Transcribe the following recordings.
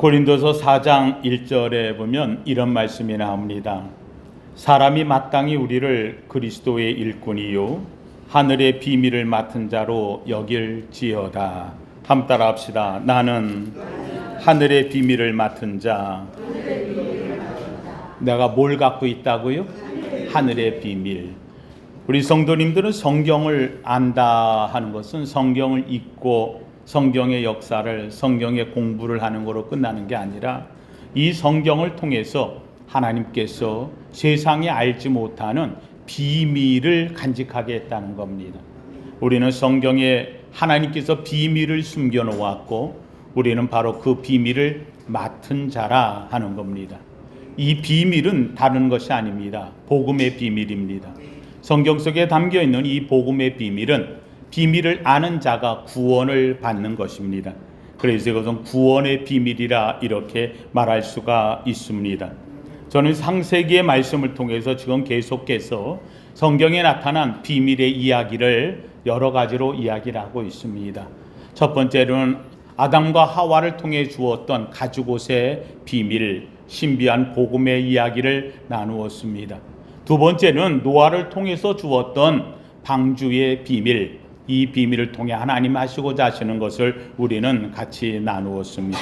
고린도서 4장 1절에 보면 이런 말씀이 나옵니다. 사람이 마땅히 우리를 그리스도의 일꾼이요 하늘의 비밀을 맡은 자로 여길지어다. 함 따라 합시다. 나는 하늘의 비밀을 맡은 자. 내가 뭘 갖고 있다고요? 하늘의 비밀. 우리 성도님들은 성경을 안다 하는 것은 성경을 읽고 성경의 역사를, 성경의 공부를 하는 거로 끝나는 게 아니라 이 성경을 통해서 하나님께서 세상에 알지 못하는 비밀을 간직하게 했다는 겁니다. 우리는 성경에 하나님께서 비밀을 숨겨놓았고 우리는 바로 그 비밀을 맡은 자라 하는 겁니다. 이 비밀은 다른 것이 아닙니다. 복음의 비밀입니다. 성경 속에 담겨있는 이 복음의 비밀은 비밀을 아는 자가 구원을 받는 것입니다. 그래서 이것은 구원의 비밀이라 이렇게 말할 수가 있습니다. 저는 창세기의 말씀을 통해서 지금 계속해서 성경에 나타난 비밀의 이야기를 여러 가지로 이야기를 하고 있습니다. 첫 번째로는 아담과 하와를 통해 주었던 가죽옷의 비밀, 신비한 복음의 이야기를 나누었습니다. 두 번째는 노아를 통해서 주었던 방주의 비밀, 이 비밀을 통해 하나님 하시고자 하시는 것을 우리는 같이 나누었습니다.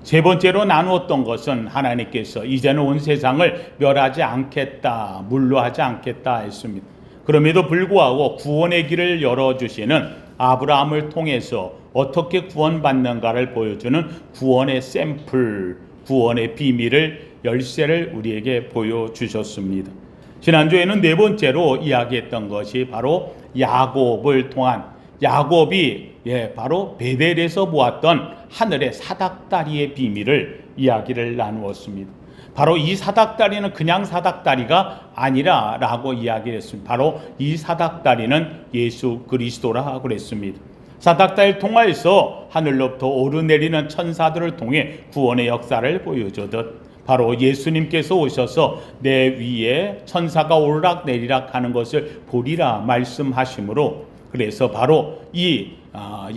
세 번째로 나누었던 것은 하나님께서 이제는 온 세상을 멸하지 않겠다, 물로하지 않겠다 했습니다. 그럼에도 불구하고 구원의 길을 열어주시는 아브라함을 통해서 어떻게 구원받는가를 보여주는 구원의 샘플, 구원의 비밀을 열쇠를 우리에게 보여주셨습니다. 지난주에는 네 번째로 이야기했던 것이 바로 야곱을 통한, 야곱이 바로 베델에서 보았던 하늘의 사닥다리의 비밀을 이야기를 나누었습니다. 바로 이 사닥다리는 그냥 사닥다리가 아니라 라고 이야기를 했습니다. 바로 이 사닥다리는 예수 그리스도라 그랬습니다. 사닥다리를 통하여서 하늘로부터 오르내리는 천사들을 통해 구원의 역사를 보여주듯 바로 예수님께서 오셔서 내 위에 천사가 오르락내리락 하는 것을 보리라 말씀하시므로, 그래서 바로 이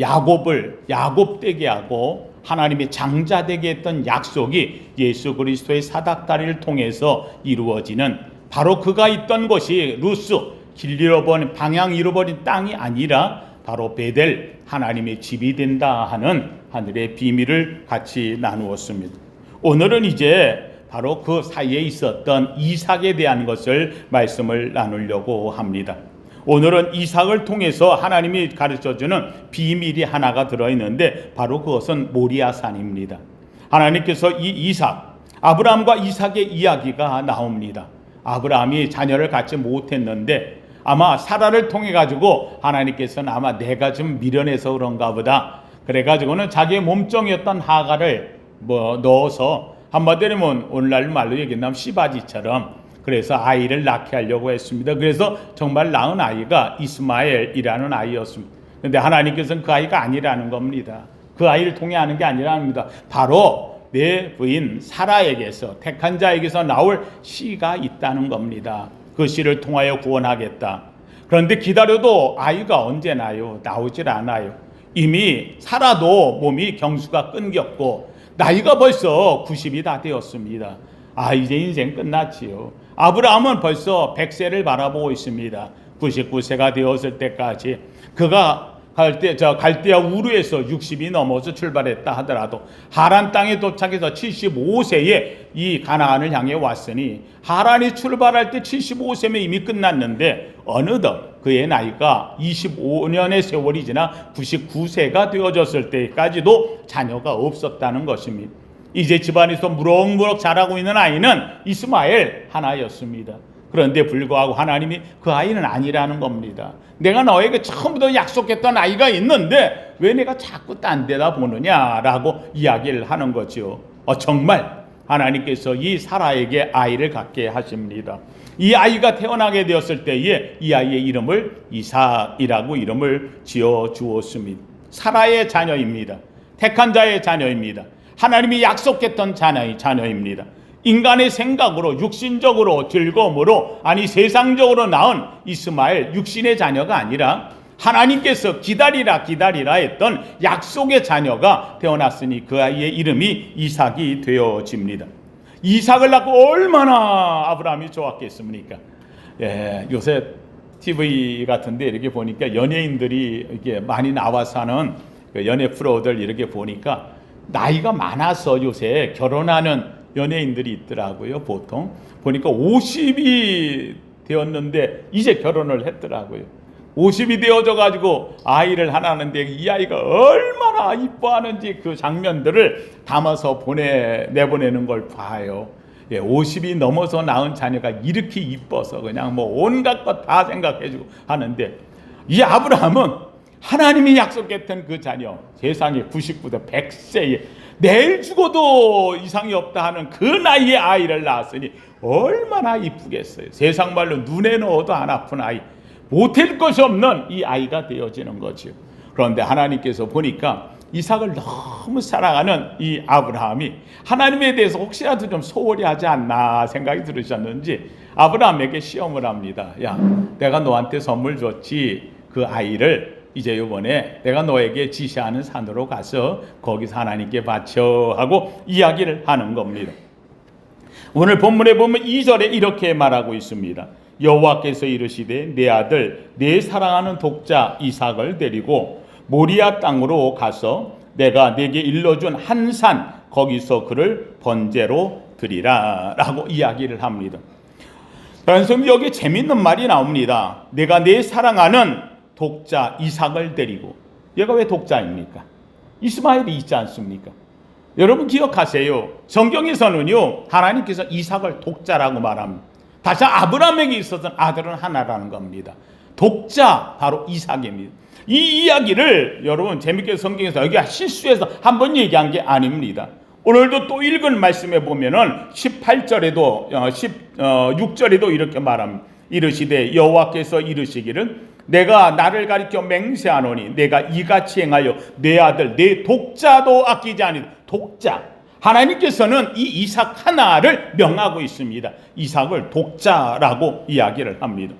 야곱을 야곱되게 하고 하나님의 장자되게 했던 약속이 예수 그리스도의 사닥다리를 통해서 이루어지는, 바로 그가 있던 곳이 루스, 길 잃어버린, 방향 잃어버린 땅이 아니라 바로 베델, 하나님의 집이 된다 하는 하늘의 비밀을 같이 나누었습니다. 오늘은 이제 바로 그 사이에 있었던 이삭에 대한 것을 말씀을 나누려고 합니다. 오늘은 이삭을 통해서 하나님이 가르쳐주는 비밀이 하나가 들어있는데 바로 그것은 모리아산입니다. 하나님께서 이 이삭, 아브라함과 이삭의 이야기가 나옵니다. 아브라함이 자녀를 갖지 못했는데 아마 사라를 통해 가지고 하나님께서는 아마 내가 좀 미련해서 그런가 보다, 그래가지고는 자기의 몸종이었던 하가를 넣어서 한마디로 오늘날 말로 얘기하면 씨바지처럼 그래서 아이를 낳게 하려고 했습니다. 그래서 정말 낳은 아이가 이스마엘이라는 아이였습니다. 그런데 하나님께서는 그 아이가 아니라는 겁니다. 그 아이를 통해 하는 게 아니랍니다. 바로 내 부인 사라에게서, 택한 자에게서 나올 씨가 있다는 겁니다. 그 씨를 통하여 구원하겠다. 그런데 기다려도 아이가 언제 나요? 나오질 않아요. 이미 사라도 몸이 경수가 끊겼고 나이가 벌써 90이 다 되었습니다. 이제 인생 끝났지요. 아브라함은 벌써 100세를 바라보고 있습니다. 99세가 되었을 때까지 그가 갈대아 우르에서 60이 넘어서 출발했다 하더라도 하란 땅에 도착해서 75세에 이 가나안을 향해 왔으니, 하란이 출발할 때 75세면 이미 끝났는데 어느덧 그의 나이가 25년의 세월이 지나 99세가 되어졌을 때까지도 자녀가 없었다는 것입니다. 이제 집안에서 무럭무럭 자라고 있는 아이는 이스마엘 하나였습니다. 그런데 불구하고 하나님이 그 아이는 아니라는 겁니다. 내가 너에게 처음부터 약속했던 아이가 있는데 왜 내가 자꾸 딴 데다 보느냐라고 이야기를 하는 거죠. 정말 하나님께서 이 사라에게 아이를 갖게 하십니다. 이 아이가 태어나게 되었을 때에 이 아이의 이름을 이삭이라고 이름을 지어 주었습니다. 사라의 자녀입니다. 택한 자의 자녀입니다. 하나님이 약속했던 자녀입니다. 인간의 생각으로, 육신적으로, 즐거움으로, 아니 세상적으로 낳은 이스마엘, 육신의 자녀가 아니라 하나님께서 기다리라 기다리라 했던 약속의 자녀가 태어났으니 그 아이의 이름이 이삭이 되어집니다. 이삭을 낳고 얼마나 아브라함이 좋았겠습니까? 예, 요새 TV 같은데 이렇게 보니까 연예인들이 이렇게 많이 나와서 하는 그 연예 프로들 이렇게 보니까 나이가 많아서 요새 결혼하는 연예인들이 있더라고요. 보통 보니까 50이 되었는데 이제 결혼을 했더라고요. 50이 되어져 가지고 아이를 하나 하는데 이 아이가 얼마나 이뻐하는지 그 장면들을 담아서 내보내는 걸 봐요. 예, 50이 넘어서 낳은 자녀가 이렇게 이뻐서 그냥 뭐 온갖 것 다 생각해주고 하는데, 이 아브라함은 하나님이 약속했던 그 자녀, 세상에 99세 100세에 내일 죽어도 이상이 없다 하는 그 나이에 아이를 낳았으니 얼마나 이쁘겠어요. 세상 말로 눈에 넣어도 안 아픈 아이, 못할 것이 없는 이 아이가 되어지는 거죠. 그런데 하나님께서 보니까 이삭을 너무 사랑하는 이 아브라함이 하나님에 대해서 혹시라도 좀 소홀히 하지 않나 생각이 들으셨는지 아브라함에게 시험을 합니다. 야, 내가 너한테 선물 줬지. 그 아이를 이제 이번에 내가 너에게 지시하는 산으로 가서 거기서 하나님께 바쳐 하고 이야기를 하는 겁니다. 오늘 본문에 보면 2절에 이렇게 말하고 있습니다. 여호와께서 이르시되 내 아들 내 사랑하는 독자 이삭을 데리고 모리아 땅으로 가서 내가 네게 일러준 한 산 거기서 그를 번제로 드리라 라고 이야기를 합니다. 그래서 여기 재밌는 말이 나옵니다. 내가 내 사랑하는 독자 이삭을 데리고, 얘가 왜 독자입니까? 이스마엘이 있지 않습니까? 여러분 기억하세요. 성경에서는요 하나님께서 이삭을 독자라고 말합니다. 다시 아브라함에게 있었던 아들은 하나라는 겁니다. 독자 바로 이삭입니다. 이 이야기를 여러분 재밌게 성경에서 여기 실수해서 한번 얘기한 게 아닙니다. 오늘도 또 읽은 말씀에 보면은 18절에도 16절에도 이렇게 말합니다. 이르시되 여호와께서 이르시기를 내가 나를 가리켜 맹세하노니 내가 이같이 행하여 내 아들 내 독자도 아끼지 아니하리라. 독자, 하나님께서는 이 이삭 하나를 명하고 있습니다. 이삭을 독자라고 이야기를 합니다.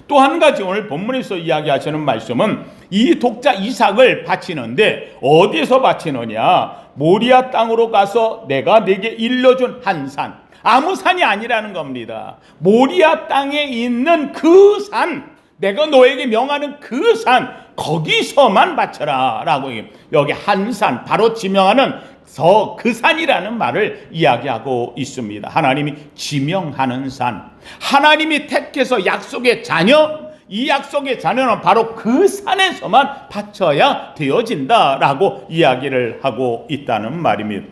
또 한 가지 오늘 본문에서 이야기하시는 말씀은 이 독자 이삭을 바치는데 어디에서 바치느냐? 모리아 땅으로 가서 내가 네게 일러준 한 산, 아무 산이 아니라는 겁니다. 모리아 땅에 있는 그 산, 내가 너에게 명하는 그 산, 거기서만 바쳐라 라고 여기 한 산, 바로 지명하는 그 산이라는 말을 이야기하고 있습니다. 하나님이 지명하는 산, 하나님이 택해서 약속의 자녀, 이 약속의 자녀는 바로 그 산에서만 바쳐야 되어진다라고 이야기를 하고 있다는 말입니다.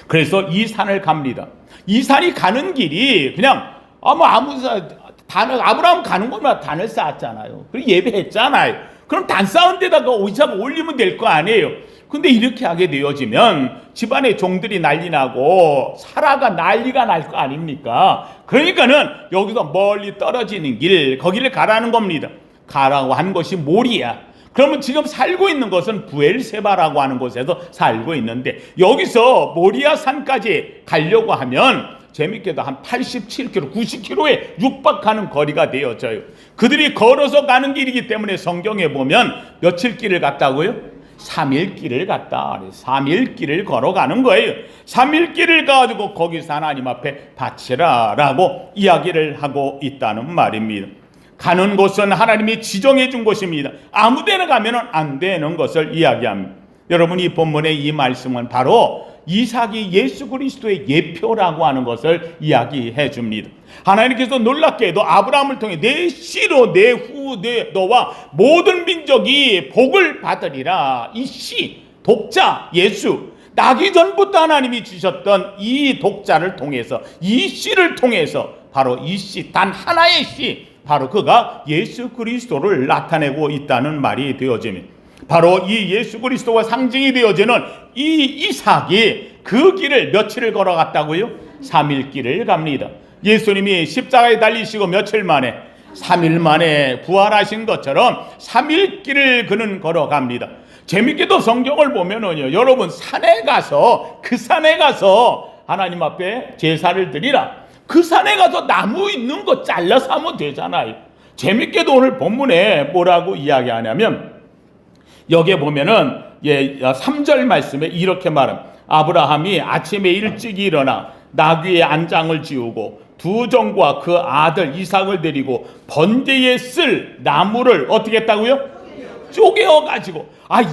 그래서 이 산을 갑니다. 이 산이 가는 길이 그냥 아브라함 가는 곳마다 단을 쌓았잖아요. 그리고 예배했잖아요. 그럼 단 쌓은 데다가 의자를 올리면 될 거 아니에요. 근데 이렇게 하게 되어지면 집안의 종들이 난리 나고 사라가 난리가 날 거 아닙니까? 그러니까는 여기서 멀리 떨어지는 길, 거기를 가라는 겁니다. 가라고 한 것이 모리아. 그러면 지금 살고 있는 것은 부엘세바라고 하는 곳에서 살고 있는데, 여기서 모리아 산까지 가려고 하면 재밌게도 한 87km, 90km에 육박하는 거리가 되어져요. 그들이 걸어서 가는 길이기 때문에 성경에 보면 며칠 길을 갔다고요? 3일 길을 갔다. 3일 길을 걸어가는 거예요. 3일 길을 가지고 거기서 하나님 앞에 바치라 라고 이야기를 하고 있다는 말입니다. 가는 곳은 하나님이 지정해 준 곳입니다. 아무 데나 가면 안 되는 것을 이야기합니다. 여러분, 이 본문의 이 말씀은 바로 이삭이 예수 그리스도의 예표라고 하는 것을 이야기해 줍니다. 하나님께서 놀랍게도 아브라함을 통해 내 씨로 내 후 내 너와 모든 민족이 복을 받으리라. 이 씨, 독자 예수, 나기 전부터 하나님이 주셨던 이 독자를 통해서, 이 씨를 통해서, 바로 이 씨, 단 하나의 씨, 바로 그가 예수 그리스도를 나타내고 있다는 말이 되어집니다. 바로 이 예수 그리스도와 상징이 되어지는 이 이삭이 그 길을 며칠을 걸어갔다고요? 3일 길을 갑니다. 예수님이 십자가에 달리시고 며칠 만에, 3일 만에 부활하신 것처럼 3일 길을 그는 걸어갑니다. 재밌게도 성경을 보면은요, 여러분, 산에 가서, 그 산에 가서 하나님 앞에 제사를 드리라. 그 산에 가서 나무 있는 거 잘라서 하면 되잖아요. 재밌게도 오늘 본문에 뭐라고 이야기하냐면 여기에 보면은 3절 말씀에 이렇게 말합니다. 아브라함이 아침에 일찍 일어나 나귀의 안장을 지우고 두 종과 그 아들 이삭을 데리고 번제에 쓸 나무를 어떻게 했다고요? 쪼개어 가지고.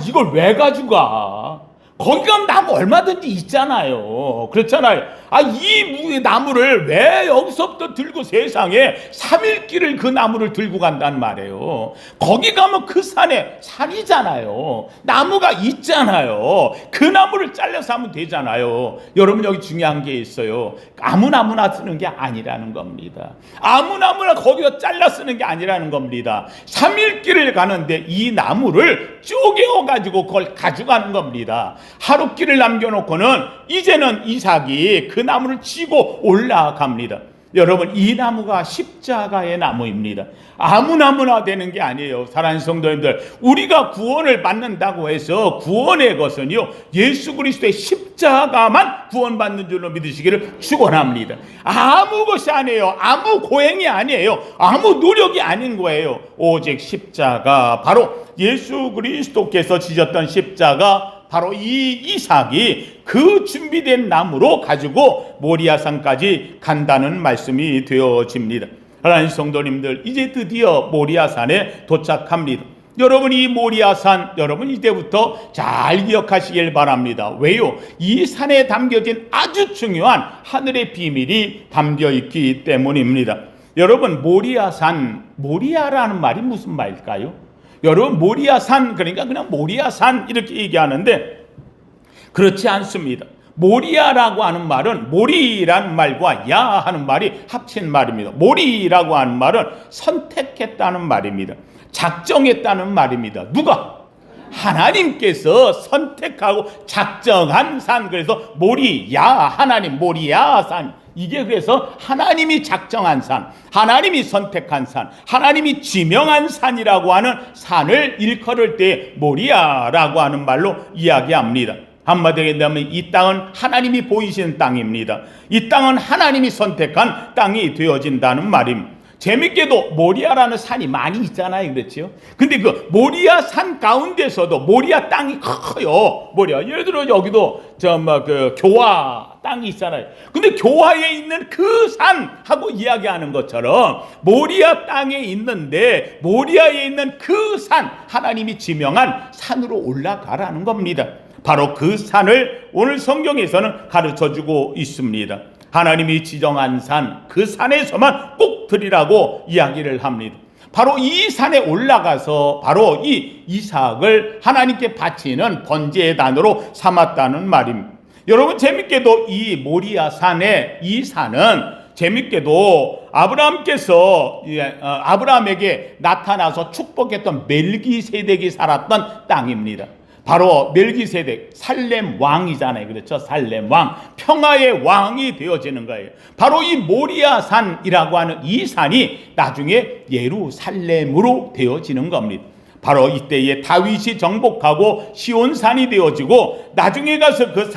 이걸 왜 가져가? 거기 가면 나무 얼마든지 있잖아요. 그렇잖아요. 이 나무를 왜 여기서부터 들고 세상에 3일 길을 그 나무를 들고 간단 말이에요. 거기 가면 그 산이잖아요. 나무가 있잖아요. 그 나무를 잘라서 하면 되잖아요. 여러분, 여기 중요한 게 있어요. 아무나 쓰는 게 아니라는 겁니다. 아무나 거기서 잘라 쓰는 게 아니라는 겁니다. 3일 길을 가는데 이 나무를 쪼개어 가지고 그걸 가져가는 겁니다. 하루 길을 남겨놓고는 이제는 이삭이 그 나무를 치고 올라갑니다. 여러분, 이 나무가 십자가의 나무입니다. 아무 나무나 되는 게 아니에요. 사랑하는 성도님들, 우리가 구원을 받는다고 해서 구원의 것은요, 예수 그리스도의 십자가만 구원받는 줄로 믿으시기를 축원합니다. 아무 것이 아니에요. 아무 고행이 아니에요. 아무 노력이 아닌 거예요. 오직 십자가, 바로 예수 그리스도께서 지셨던 십자가, 바로 이 이삭이 그 준비된 나무로 가지고 모리아산까지 간다는 말씀이 되어집니다. 하나님 성도님들, 이제 드디어 모리아산에 도착합니다. 여러분, 이 모리아산, 여러분 이제부터 잘 기억하시길 바랍니다. 왜요? 이 산에 담겨진 아주 중요한 하늘의 비밀이 담겨있기 때문입니다. 여러분, 모리아산, 모리아라는 말이 무슨 말일까요? 여러분, 모리아산, 그러니까 그냥 모리아산 이렇게 얘기하는데 그렇지 않습니다. 모리아라고 하는 말은 모리라는 말과 야 하는 말이 합친 말입니다. 모리라고 하는 말은 선택했다는 말입니다. 작정했다는 말입니다. 누가? 하나님께서 선택하고 작정한 산. 그래서 모리야, 하나님 모리야 산. 이게 그래서 하나님이 작정한 산, 하나님이 선택한 산, 하나님이 지명한 산이라고 하는 산을 일컬을 때 모리아라고 하는 말로 이야기합니다. 한마디로 얘기하면 이 땅은 하나님이 보이시는 땅입니다. 이 땅은 하나님이 선택한 땅이 되어진다는 말입니다. 재밌게도 모리아라는 산이 많이 있잖아요. 그렇죠? 근데 그 모리아 산 가운데서도 모리아 땅이 커요. 모리아. 예를 들어 여기도 교화 땅이 있잖아요. 근데 교화에 있는 그 산하고 이야기하는 것처럼 모리아 땅에 있는데 모리아에 있는 그 산, 하나님이 지명한 산으로 올라가라는 겁니다. 바로 그 산을 오늘 성경에서는 가르쳐주고 있습니다. 하나님이 지정한 산, 그 산에서만 꼭 드리라고 이야기를 합니다. 바로 이 산에 올라가서 바로 이 이삭을 하나님께 바치는 번제의 단으로 삼았다는 말입니다. 여러분, 재밌게도 이 모리아 산의 이 산은 재밌게도 아브라함께서 아브라함에게 나타나서 축복했던 멜기세덱이 살았던 땅입니다. 바로 멜기세덱, 살렘 왕이잖아요. 그렇죠? 살렘 왕, 평화의 왕이 되어지는 거예요. 바로 이 모리아산이라고 하는 이 산이 나중에 예루살렘으로 되어지는 겁니다. 바로 이때에 다윗이 정복하고 시온산이 되어지고 나중에 가서 그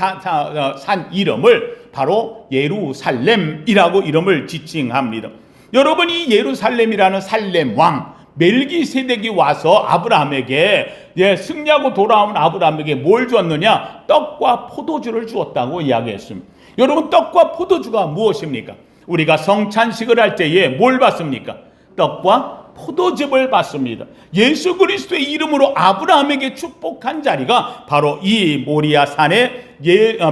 산 이름을 바로 예루살렘이라고 이름을 지칭합니다. 여러분, 이 예루살렘이라는 살렘 왕 멜기세덱이 와서 아브라함에게 승리하고 돌아온 아브라함에게 뭘 주었느냐? 떡과 포도주를 주었다고 이야기했습니다. 여러분, 떡과 포도주가 무엇입니까? 우리가 성찬식을 할 때에 뭘 받습니까? 떡과 포도즙을 받습니다. 예수 그리스도의 이름으로 아브라함에게 축복한 자리가 바로 이 모리아 산에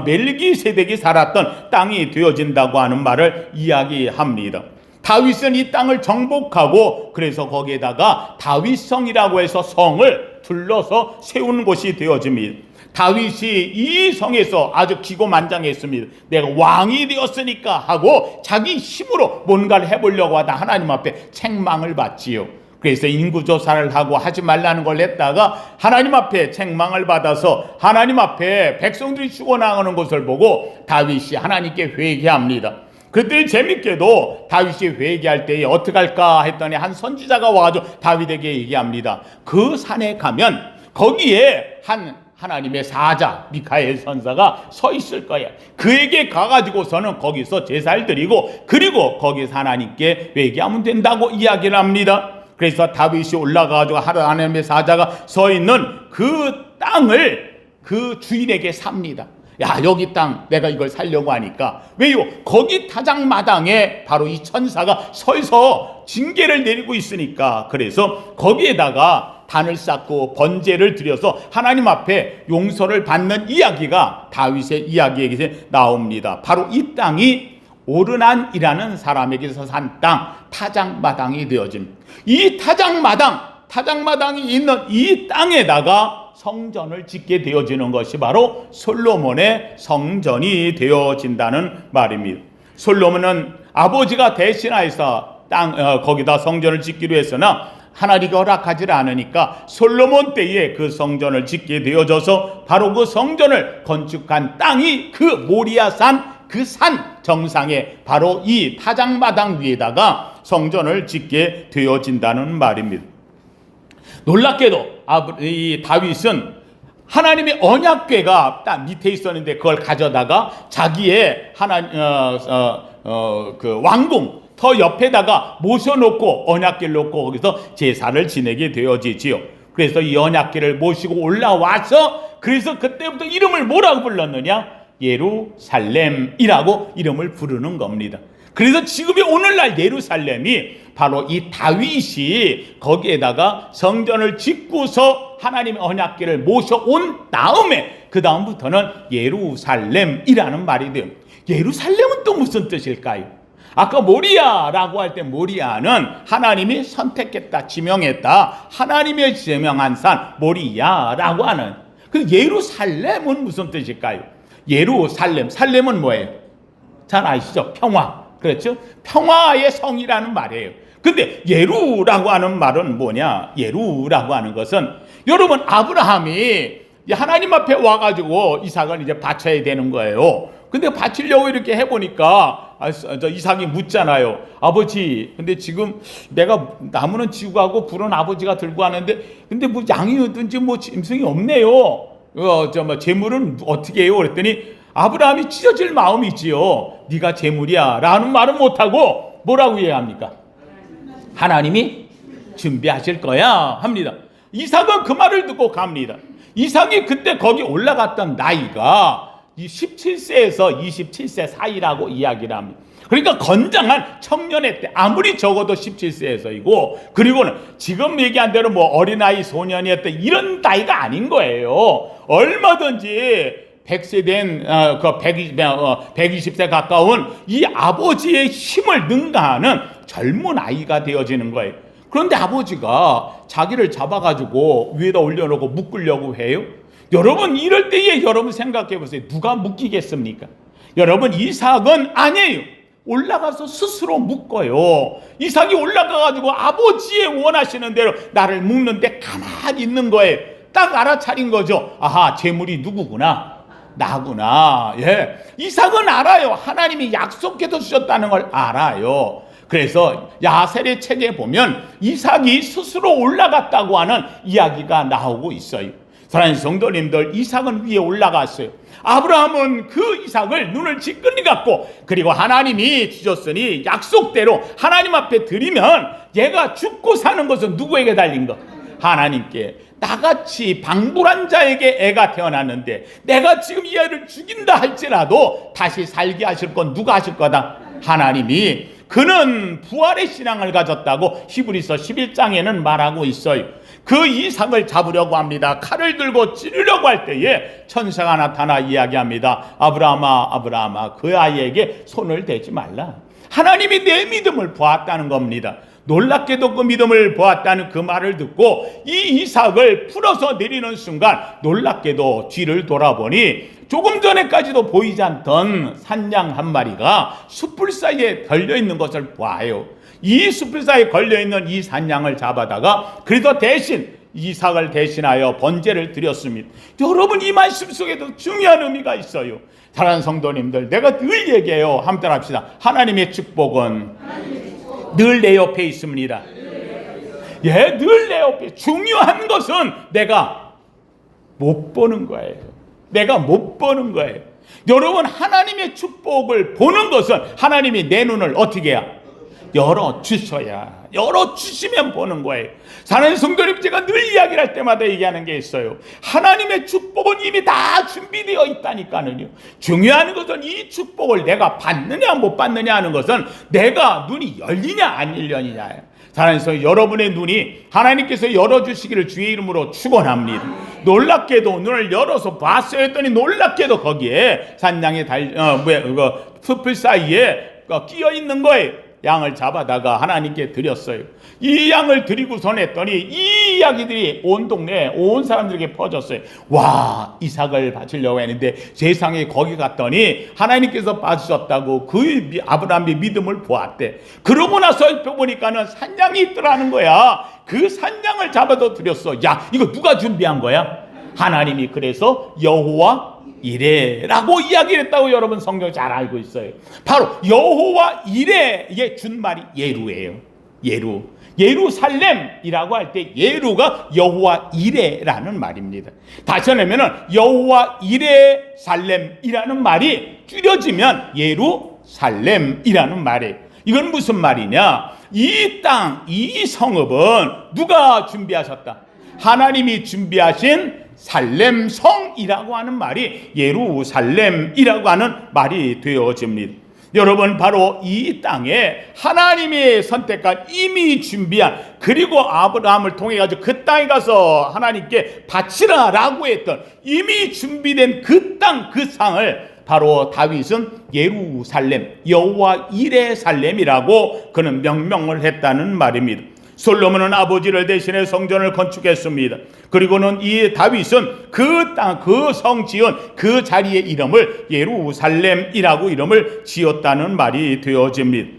멜기세덱이 살았던 땅이 되어진다고 하는 말을 이야기합니다. 다윗은 이 땅을 정복하고 그래서 거기에다가 다윗성이라고 해서 성을 둘러서 세운 곳이 되어집니다. 다윗이 이 성에서 아주 기고만장했습니다. 내가 왕이 되었으니까 하고 자기 힘으로 뭔가를 해보려고 하다 하나님 앞에 책망을 받지요. 그래서 인구조사를 하고 하지 말라는 걸 했다가 하나님 앞에 책망을 받아서 하나님 앞에 백성들이 죽어나가는 것을 보고 다윗이 하나님께 회개합니다. 그때 재밌게도 다윗이 회개할 때에 어떻게 할까 했더니 한 선지자가 와가지고 다윗에게 얘기합니다. 그 산에 가면 거기에 하나님의 사자 미카엘 선사가 서 있을 거야. 그에게 가가지고서는 거기서 제사를 드리고 그리고 거기서 하나님께 회개하면 된다고 이야기를 합니다. 그래서 다윗이 올라가가지고 하나님의 사자가 서 있는 그 땅을 그 주인에게 삽니다. 야, 여기 땅 내가 이걸 살려고 하니까. 왜요? 거기 타작마당에 바로 이 천사가 서서 징계를 내리고 있으니까. 그래서 거기에다가 단을 쌓고 번제를 드려서 하나님 앞에 용서를 받는 이야기가 다윗의 이야기에서 나옵니다. 바로 이 땅이 오르난이라는 사람에게서 산 땅, 타작마당이 되어집니다. 이 타작마당이 있는 이 땅에다가 성전을 짓게 되어지는 것이 바로 솔로몬의 성전이 되어진다는 말입니다. 솔로몬은 아버지가 대신하여서 거기다 성전을 짓기로 했으나 하나님이 허락하지 않으니까 솔로몬 때에 그 성전을 짓게 되어져서 바로 그 성전을 건축한 땅이 그 모리아산, 그 산 정상에 바로 이 타작마당 위에다가 성전을 짓게 되어진다는 말입니다. 놀랍게도 이 다윗은 하나님의 언약궤가 딱 밑에 있었는데 그걸 가져다가 자기의 그 왕궁 더 옆에다가 모셔놓고 언약궤를 놓고 거기서 제사를 지내게 되어지지요. 그래서 이 언약궤를 모시고 올라와서 그래서 그때부터 이름을 뭐라고 불렀느냐? 예루살렘이라고 이름을 부르는 겁니다. 그래서 지금의 오늘날 예루살렘이 바로 이 다윗이 거기에다가 성전을 짓고서 하나님의 언약궤를 모셔온 다음에 그 다음부터는 예루살렘이라는 말이 돼요. 예루살렘은 또 무슨 뜻일까요? 아까 모리아라고 할 때 모리아는 하나님이 선택했다, 지명했다, 하나님의 지명한 산 모리아라고 하는 그 예루살렘은 무슨 뜻일까요? 예루살렘, 살렘은 뭐예요? 잘 아시죠? 평화. 그렇죠? 평화의 성이라는 말이에요. 근데 예루라고 하는 말은 뭐냐? 예루라고 하는 것은 여러분 아브라함이 하나님 앞에 와가지고 이삭을 이제 바쳐야 되는 거예요. 근데 바치려고 이렇게 해보니까 이삭이 묻잖아요. 아버지, 근데 지금 내가 나무는 지고 가고 불은 아버지가 들고 하는데 근데 뭐 양이든지 뭐 짐승이 없네요. 재물은 어떻게 해요? 그랬더니 아브라함이 찢어질 마음이 있지요. 네가 재물이야 라는 말은 못하고 뭐라고 이해합니까? 하나님이 준비하실 거야 합니다. 이삭은 그 말을 듣고 갑니다. 이삭이 그때 거기 올라갔던 나이가 17세에서 27세 사이라고 이야기를 합니다. 그러니까 건장한 청년의 때, 아무리 적어도 17세에서이고, 그리고는 지금 얘기한 대로 뭐 어린아이 소년이었던 이런 나이가 아닌 거예요. 얼마든지 100세 된, 120세 가까운 이 아버지의 힘을 능가하는 젊은 아이가 되어지는 거예요. 그런데 아버지가 자기를 잡아가지고 위에다 올려놓고 묶으려고 해요. 여러분, 이럴 때에 여러분 생각해 보세요. 누가 묶이겠습니까? 여러분, 이삭은 아니에요. 올라가서 스스로 묶어요. 이삭이 올라가가지고 아버지의 원하시는 대로 나를 묶는데 가만히 있는 거예요. 딱 알아차린 거죠. 아하, 재물이 누구구나. 나구나. 예. 이삭은 알아요. 하나님이 약속해서 주셨다는 걸 알아요. 그래서 야셀의 책에 보면 이삭이 스스로 올라갔다고 하는 이야기가 나오고 있어요. 사랑하는 성도님들, 이삭은 위에 올라갔어요. 아브라함은 그 이삭을 눈을 지끈히 감고 그리고 하나님이 주셨으니 약속대로 하나님 앞에 드리면 얘가 죽고 사는 것은 누구에게 달린 것? 하나님께. 나같이 방불한 자에게 애가 태어났는데 내가 지금 이 애를 죽인다 할지라도 다시 살게 하실 건 누가 하실 거다? 하나님이. 그는 부활의 신앙을 가졌다고 히브리서 11장에는 말하고 있어요. 그 이삭을 잡으려고 합니다. 칼을 들고 찌르려고 할 때에 천사가 나타나 이야기합니다. 아브라함아, 아브라함아, 그 아이에게 손을 대지 말라. 하나님이 내 믿음을 보았다는 겁니다. 놀랍게도 그 믿음을 보았다는 그 말을 듣고 이 이삭을 풀어서 내리는 순간 놀랍게도 뒤를 돌아보니 조금 전에까지도 보이지 않던 산양 한 마리가 숯불 사이에 걸려있는 것을 보아요. 이 숯불 사이에 걸려있는 이 산양을 잡아다가 그래서 대신 이삭을 대신하여 번제를 드렸습니다. 여러분, 이 말씀 속에도 중요한 의미가 있어요. 사랑하는 성도님들, 내가 늘 얘기해요. 함께 합시다. 하나님의 축복은 늘 내 옆에 있습니다. 예, 늘 내 옆에. 중요한 것은 내가 못 보는 거예요. 내가 못 보는 거예요. 여러분, 하나님의 축복을 보는 것은 하나님이 내 눈을 어떻게 해야? 열어주셔야. 열어주시면 보는 거예요. 사랑하는 성도님, 제가 늘 이야기를 할 때마다 얘기하는 게 있어요. 하나님의 축복은 이미 다 준비되어 있다니까는요. 중요한 것은 이 축복을 내가 받느냐 못 받느냐 하는 것은 내가 눈이 열리냐 안 열리냐예요. 사랑하는 성도, 여러분의 눈이 하나님께서 열어주시기를 주의 이름으로 축원합니다. 놀랍게도 눈을 열어서 봤어요 했더니 놀랍게도 거기에 산양의 숲을 사이에 끼어 있는 거예요. 양을 잡아다가 하나님께 드렸어요. 이 양을 드리고선 했더니 이 이야기들이 온 동네 온 사람들에게 퍼졌어요. 와, 이삭을 바치려고 했는데 세상에 거기 갔더니 하나님께서 봐주셨다고 그 아브라함의 믿음을 보았대. 그러고 나서 보니까는 산양이 있더라는 거야. 그 산양을 잡아서 드렸어. 야, 이거 누가 준비한 거야? 하나님이. 그래서 여호와 이레라고 이야기를 했다고 여러분 성경 잘 알고 있어요. 바로 여호와 이레의 준말이 예루예요. 예루. 예루살렘이라고 할 때 예루가 여호와 이레라는 말입니다. 다시 하면은 여호와 이레살렘이라는 말이 줄여지면 예루살렘이라는 말이에요. 이건 무슨 말이냐? 이 땅, 이 성읍은 누가 준비하셨다? 하나님이 준비하신 살렘성이라고 하는 말이 예루살렘이라고 하는 말이 되어집니다. 여러분, 바로 이 땅에 하나님의 선택한 이미 준비한, 그리고 아브라함을 통해 가지고 그 땅에 가서 하나님께 바치라라고 했던 이미 준비된 그 땅, 그 상을 바로 다윗은 예루살렘, 여호와 이레 살렘이라고 그는 명명을 했다는 말입니다. 솔로몬은 아버지를 대신해 성전을 건축했습니다. 그리고는 이 다윗은 그 땅, 그 성 지은 그 자리의 이름을 예루살렘이라고 이름을 지었다는 말이 되어집니다.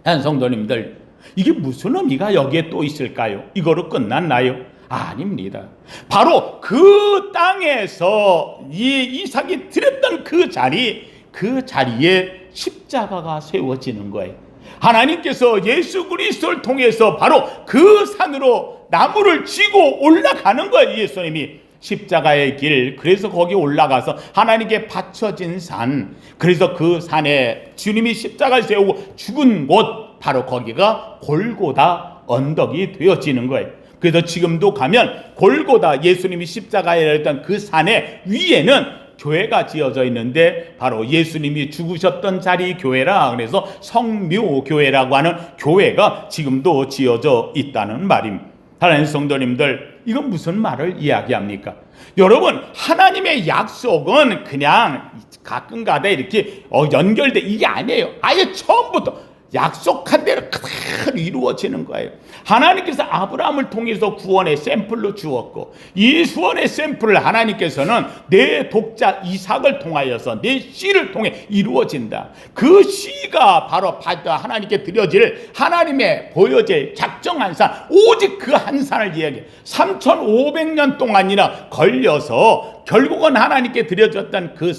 한 성도님들, 이게 무슨 의미가 여기에 또 있을까요? 이거로 끝났나요? 아닙니다. 바로 그 땅에서 이 이삭이 드렸던 그 자리에 십자가가 세워지는 거예요. 하나님께서 예수 그리스도를 통해서 바로 그 산으로 나무를 지고 올라가는 거예요. 예수님이 십자가의 길, 그래서 거기 올라가서 하나님께 바쳐진 산, 그래서 그 산에 주님이 십자가를 세우고 죽은 곳, 바로 거기가 골고다 언덕이 되어지는 거예요. 그래서 지금도 가면 골고다, 예수님이 십자가에 했던 그 산의 위에는 교회가 지어져 있는데 바로 예수님이 죽으셨던 자리 교회라, 그래서 성묘교회라고 하는 교회가 지금도 지어져 있다는 말입니다. 하나님 성도님들, 이건 무슨 말을 이야기합니까? 여러분, 하나님의 약속은 그냥 가끔가다 이렇게 연결돼, 이게 아니에요. 아예 처음부터 약속한 대로 그대로 이루어지는 거예요. 하나님께서 아브라함을 통해서 구원의 샘플로 주었고, 이 구원의 샘플을 하나님께서는 내 독자 이삭을 통하여서 내 씨를 통해 이루어진다. 그 씨가 바로 하나님께 드려질, 하나님의 보여질 작정한 산, 오직 그 한 산을 이야기해. 3500년 동안이나 걸려서 결국은 하나님께 드려졌던 그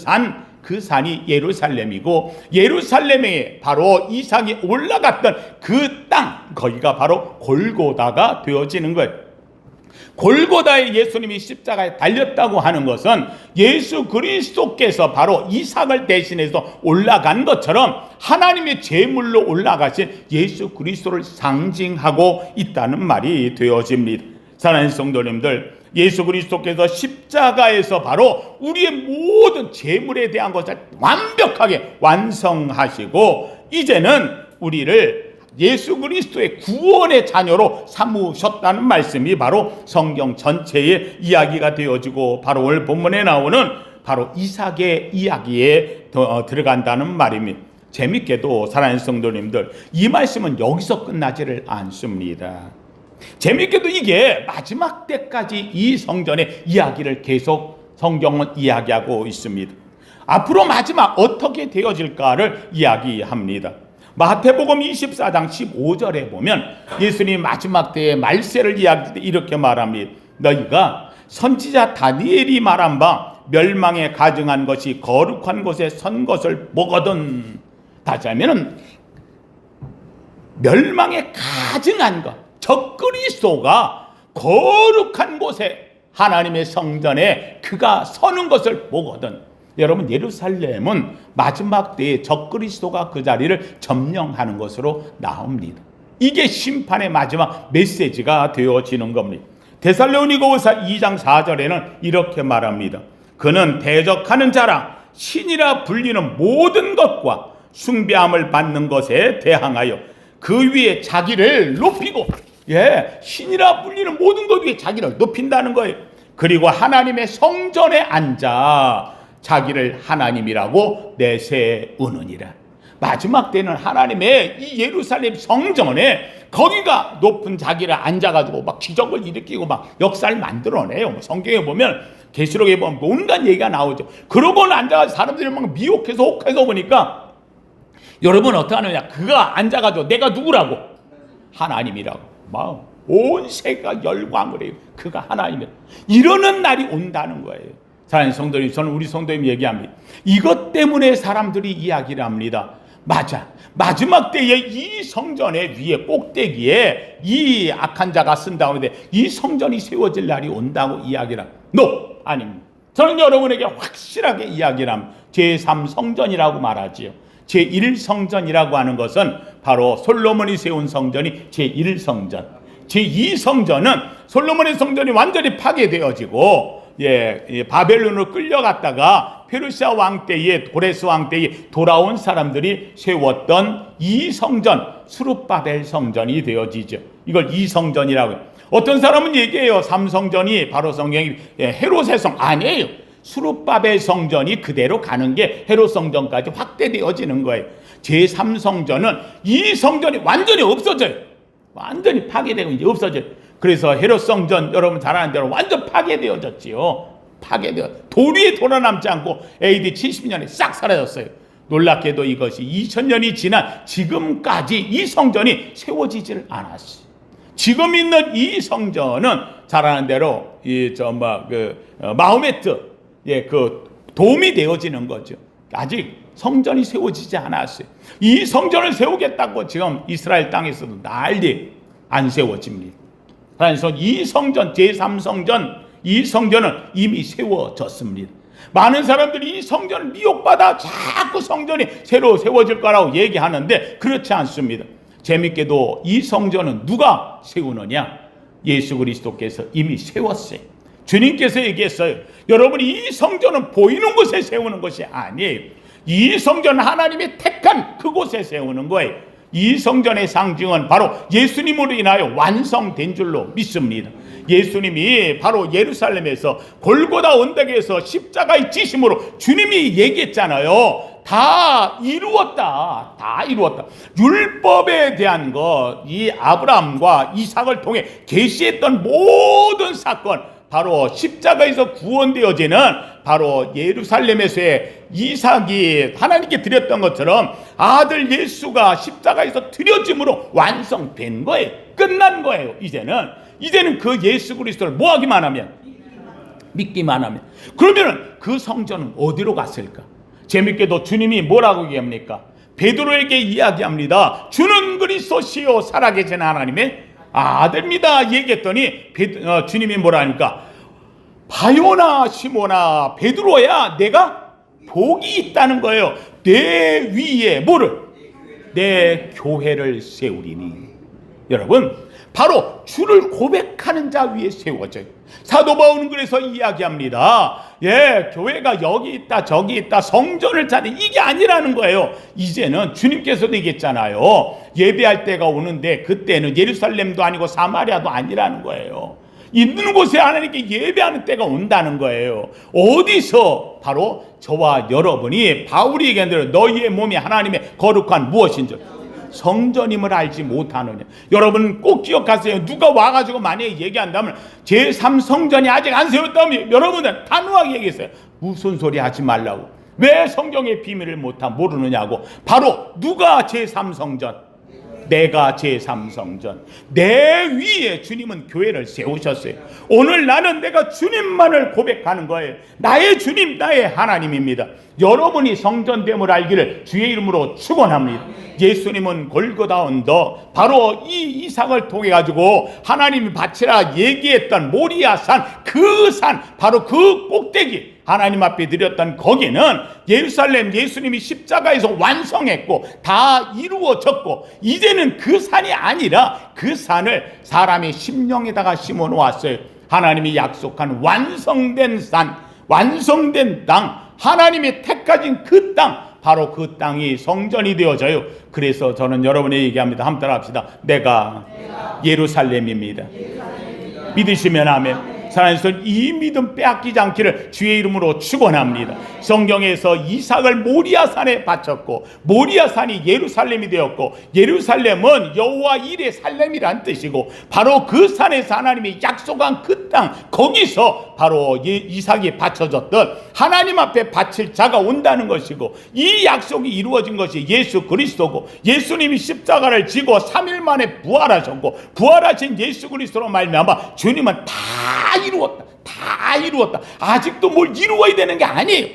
산이 예루살렘이고, 예루살렘에 바로 이삭이 올라갔던 그 땅, 거기가 바로 골고다가 되어지는 거예요. 골고다에 예수님이 십자가에 달렸다고 하는 것은 예수 그리스도께서 바로 이삭을 대신해서 올라간 것처럼 하나님의 제물로 올라가신 예수 그리스도를 상징하고 있다는 말이 되어집니다. 사랑하는 성도님들, 예수 그리스도께서 십자가에서 바로 우리의 모든 재물에 대한 것을 완벽하게 완성하시고, 이제는 우리를 예수 그리스도의 구원의 자녀로 삼으셨다는 말씀이 바로 성경 전체의 이야기가 되어지고, 바로 오늘 본문에 나오는 바로 이삭의 이야기에 들어간다는 말입니다. 재밌게도 사랑하는 성도님들, 이 말씀은 여기서 끝나지를 않습니다. 재밌게도 이게 마지막 때까지 이 성전의 이야기를 계속 성경은 이야기하고 있습니다. 앞으로 마지막 어떻게 되어질까를 이야기합니다. 마태복음 24장 15절에 보면 예수님 마지막 때의 말세를 이야기할 때 이렇게 말합니다. 너희가 선지자 다니엘이 말한 바 멸망에 가증한 것이 거룩한 곳에 선 것을 보거든. 다시 하면은 멸망에 가증한 것, 적그리스도가 거룩한 곳에 하나님의 성전에 그가 서는 것을 보거든. 여러분, 예루살렘은 마지막 때에 적그리스도가 그 자리를 점령하는 것으로 나옵니다. 이게 심판의 마지막 메시지가 되어지는 겁니다. 데살로니가후서 2장 4절에는 이렇게 말합니다. 그는 대적하는 자라 신이라 불리는 모든 것과 숭배함을 받는 것에 대항하여 그 위에 자기를 높이고, 신이라 불리는 모든 것 위에 자기를 높인다는 거예요. 그리고 하나님의 성전에 앉아 자기를 하나님이라고 내세우느니라. 마지막 때는 하나님의 이 예루살렘 성전에 거기가 높은 자기를 앉아가지고 막 기적을 일으키고 막 역사를 만들어내요. 성경에 보면, 계시록에 보면 온갖 얘기가 나오죠. 그러고는 앉아가지고 사람들이 막 미혹해서 혹해서 보니까, 여러분 어떻게 하느냐? 그가 앉아가지고 내가 누구라고? 하나님이라고. 막 온 세계가 열광을 해요. 그가 하나님이라고. 이러는 날이 온다는 거예요. 사랑하는 성도님, 저는 우리 성도님 얘기합니다. 이것 때문에 사람들이 이야기를 합니다. 맞아. 마지막 때에 이 성전의 위에 꼭대기에 이 악한 자가 쓴다고 하는데 이 성전이 세워질 날이 온다고 이야기를 합니다. 아닙니다. 저는 여러분에게 확실하게 이야기를 합니다. 제3성전이라고 말하지요. 제1성전이라고 하는 것은 바로 솔로몬이 세운 성전이 제1성전. 제2성전은 솔로몬의 성전이 완전히 파괴되어지고 바벨론으로 끌려갔다가 페르시아 왕 때에, 고레스 왕 때에 돌아온 사람들이 세웠던 이 성전, 수룹바벨 성전이 되어지죠. 이걸 2성전이라고 해요. 어떤 사람은 얘기해요. 3성전이 바로 성경이 헤롯의 성. 아니에요. 수룹바벨 성전이 그대로 가는 게 헤롯 성전까지 확대되어지는 거예요. 제3성전은 이 성전이 완전히 없어져요. 완전히 파괴되고 이제 없어져요. 그래서 헤롯 성전, 여러분 잘 아는 대로 완전 파괴되어졌지요. 돌 위에 돌아남지 않고 AD 70년에 싹 사라졌어요. 놀랍게도 이것이 2000년이 지난 지금까지 이 성전이 세워지지를 않았어요. 지금 있는 이 성전은 잘 아는 대로 마호메트 그 도움이 되어지는 거죠. 아직 성전이 세워지지 않았어요. 이 성전을 세우겠다고 지금 이스라엘 땅에서도 난리 안 세워집니다. 그래서 이 성전, 제3성전, 이 성전은 이미 세워졌습니다. 많은 사람들이 이 성전을 미혹받아 자꾸 성전이 새로 세워질 거라고 얘기하는데 그렇지 않습니다. 재밌게도 이 성전은 누가 세우느냐? 예수 그리스도께서 이미 세웠어요. 주님께서 얘기했어요. 여러분, 이 성전은 보이는 곳에 세우는 것이 아니에요. 이 성전은 하나님의 택한 그곳에 세우는 거예요. 이 성전의 상징은 바로 예수님으로 인하여 완성된 줄로 믿습니다. 예수님이 바로 예루살렘에서 골고다 언덕에서 십자가의 지심으로 주님이 얘기했잖아요. 다 이루었다. 다 이루었다. 율법에 대한 것, 이 아브라함과 이삭을 통해 계시했던 모든 사건, 바로 십자가에서 구원되어지는 바로 예루살렘에서의 이삭이 하나님께 드렸던 것처럼 아들 예수가 십자가에서 드려짐으로 완성된 거예요. 끝난 거예요. 이제는 그 예수 그리스도를 뭐하기만 하면, 믿기만 하면. 그러면 그 성전은 어디로 갔을까? 재밌게도 주님이 뭐라고 얘기합니까? 베드로에게 이야기합니다. 주는 그리스도시요 살아계신 하나님의 아들입니다. 얘기했더니 주님이 뭐라 하니까, 바요나 시모나 베드로야, 내가 복이 있다는 거예요. 내 위에 뭐를? 내 교회를 세우리니. 여러분, 바로 주를 고백하는 자 위에 세워져요. 사도 바울은 그래서 이야기합니다. 교회가 여기 있다 저기 있다 성전을 찾는 이게 아니라는 거예요. 이제는 주님께서도 얘기했잖아요. 예배할 때가 오는데 그때는 예루살렘도 아니고 사마리아도 아니라는 거예요. 있는 곳에 하나님께 예배하는 때가 온다는 거예요. 어디서? 바로 저와 여러분이 바울이 얘기한 대로 너희의 몸이 하나님의 거룩한 무엇인지 성전임을 알지 못하느냐. 여러분 꼭 기억하세요. 누가 와가지고 만약에 얘기한다면 제3성전이 아직 안 세웠다면 여러분은 단호하게 얘기했어요. 무슨 소리 하지 말라고. 왜 성경의 비밀을 모르느냐고. 바로 누가 제3성전? 내가 제3성전. 내 위에 주님은 교회를 세우셨어요. 오늘 나는 내가 주님만을 고백하는 거예요. 나의 주님, 나의 하나님입니다. 여러분이 성전됨을 알기를 주의 이름으로 축원합니다. 예수님은 골고다 언덕, 바로 이 이삭을 통해 가지고 하나님이 바치라 얘기했던 모리아 산, 그 산, 바로 그 꼭대기, 하나님 앞에 드렸던 거기는 예루살렘 예수님이 십자가에서 완성했고 다 이루어졌고, 이제는 그 산이 아니라 그 산을 사람의 심령에다가 심어 놓았어요. 하나님이 약속한 완성된 산, 완성된 땅, 하나님이 택하신 그 땅, 바로 그 땅이 성전이 되어져요. 그래서 저는 여러분에게 얘기합니다. 한번 따라합시다. 내가 예루살렘입니다. 믿으시면 아멘. 사랑해서 이 믿음 빼앗기지 않기를 주의 이름으로 축원합니다. 성경에서 이삭을 모리아산에 바쳤고, 모리아산이 예루살렘이 되었고, 예루살렘은 여호와 일의 살렘이란 뜻이고, 바로 그 산에서 하나님이 약속한 그 땅, 거기서 바로 이삭이 바쳐졌던 하나님 앞에 바칠 자가 온다는 것이고, 이 약속이 이루어진 것이 예수 그리스도고, 예수님이 십자가를 지고 3일 만에 부활하셨고, 부활하신 예수 그리스도로 말미암아 주님은 다 이루었다. 아직도 뭘 이루어야 되는 게 아니에요.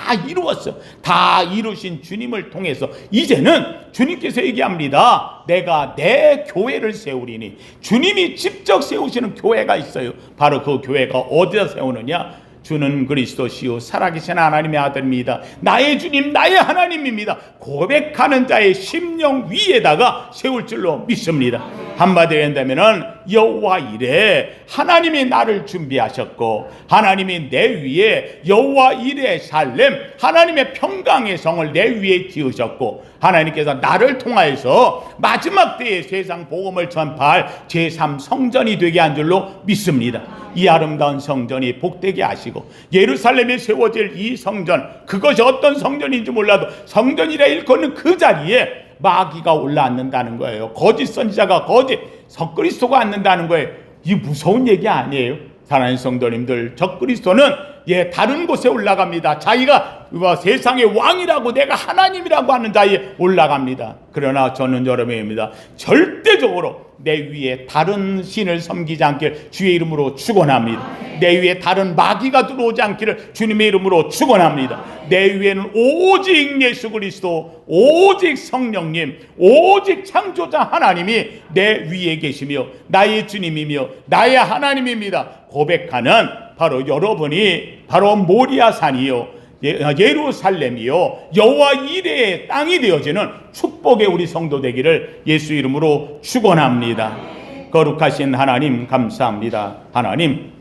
다 이루었어. 다 이루신 주님을 통해서 이제는 주님께서 얘기합니다. 내가 내 교회를 세우리니. 주님이 직접 세우시는 교회가 있어요. 바로 그 교회가 어디다 세우느냐? 주는 그리스도시요 살아계신 하나님의 아들입니다. 나의 주님, 나의 하나님입니다. 고백하는 자의 심령 위에다가 세울 줄로 믿습니다. 한마디로 한다면은 여호와 이레, 하나님이 나를 준비하셨고, 하나님이 내 위에 여호와 이레 살렘, 하나님의 평강의 성을 내 위에 지으셨고, 하나님께서 나를 통하여서 마지막 때에 세상 복음을 전파할 제3 성전이 되게 한 줄로 믿습니다. 이 아름다운 성전이 복되게 하시고, 예루살렘에 세워질 이 성전, 그것이 어떤 성전인지 몰라도 성전이라 일컫는 그 자리에 마귀가 올라앉는다는 거예요. 거짓 선지자가 거짓 적그리스도가 앉는다는 거예요. 이 무서운 얘기 아니에요. 사랑하는 성도님들, 적그리스도는 다른 곳에 올라갑니다. 자기가 세상의 왕이라고, 내가 하나님이라고 하는 자리에 올라갑니다. 그러나 저는 여러분입니다. 절대적으로 내 위에 다른 신을 섬기지 않길 주의 이름으로 축원합니다. 내 위에 다른 마귀가 들어오지 않기를 주님의 이름으로 축원합니다. 내 위에는 오직 예수 그리스도, 오직 성령님, 오직 창조자 하나님이 내 위에 계시며 나의 주님이며 나의 하나님입니다. 고백하는 바로 여러분이 바로 모리아산이요, 예루살렘이요, 여호와 이레의 땅이 되어지는 축복의 우리 성도 되기를 예수 이름으로 축원합니다. 거룩하신 하나님 감사합니다. 하나님,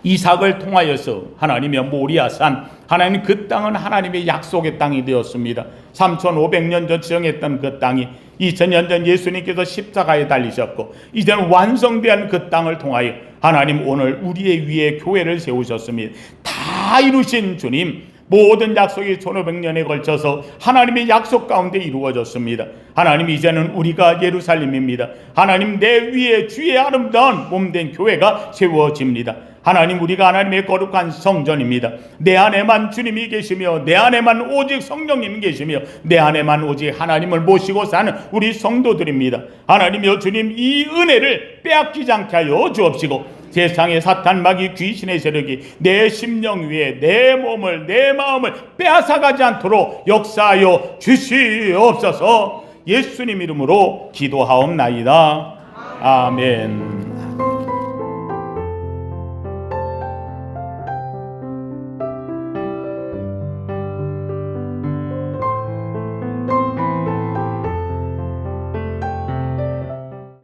이삭을 통하여서 하나님의 모리아산, 하나님 그 땅은 하나님의 약속의 땅이 되었습니다. 3500년 전 지정했던 그 땅이 2000년 전 예수님께서 십자가에 달리셨고, 이제는 완성된 그 땅을 통하여 하나님 오늘 우리의 위에 교회를 세우셨습니다. 다 이루신 주님, 모든 약속이 1500년에 걸쳐서 하나님의 약속 가운데 이루어졌습니다. 하나님, 이제는 우리가 예루살렘입니다. 하나님, 내 위에 주의 아름다운 몸된 교회가 세워집니다. 하나님, 우리가 하나님의 거룩한 성전입니다. 내 안에만 주님이 계시며, 내 안에만 오직 성령님이 계시며, 내 안에만 오직 하나님을 모시고 사는 우리 성도들입니다. 하나님이여 주님, 이 은혜를 빼앗기지 않게 하여 주옵시고, 세상의 사탄 마귀 귀신의 세력이 내 심령 위에 내 몸을, 내 마음을 빼앗아가지 않도록 역사하여 주시옵소서. 예수님 이름으로 기도하옵나이다. 아멘.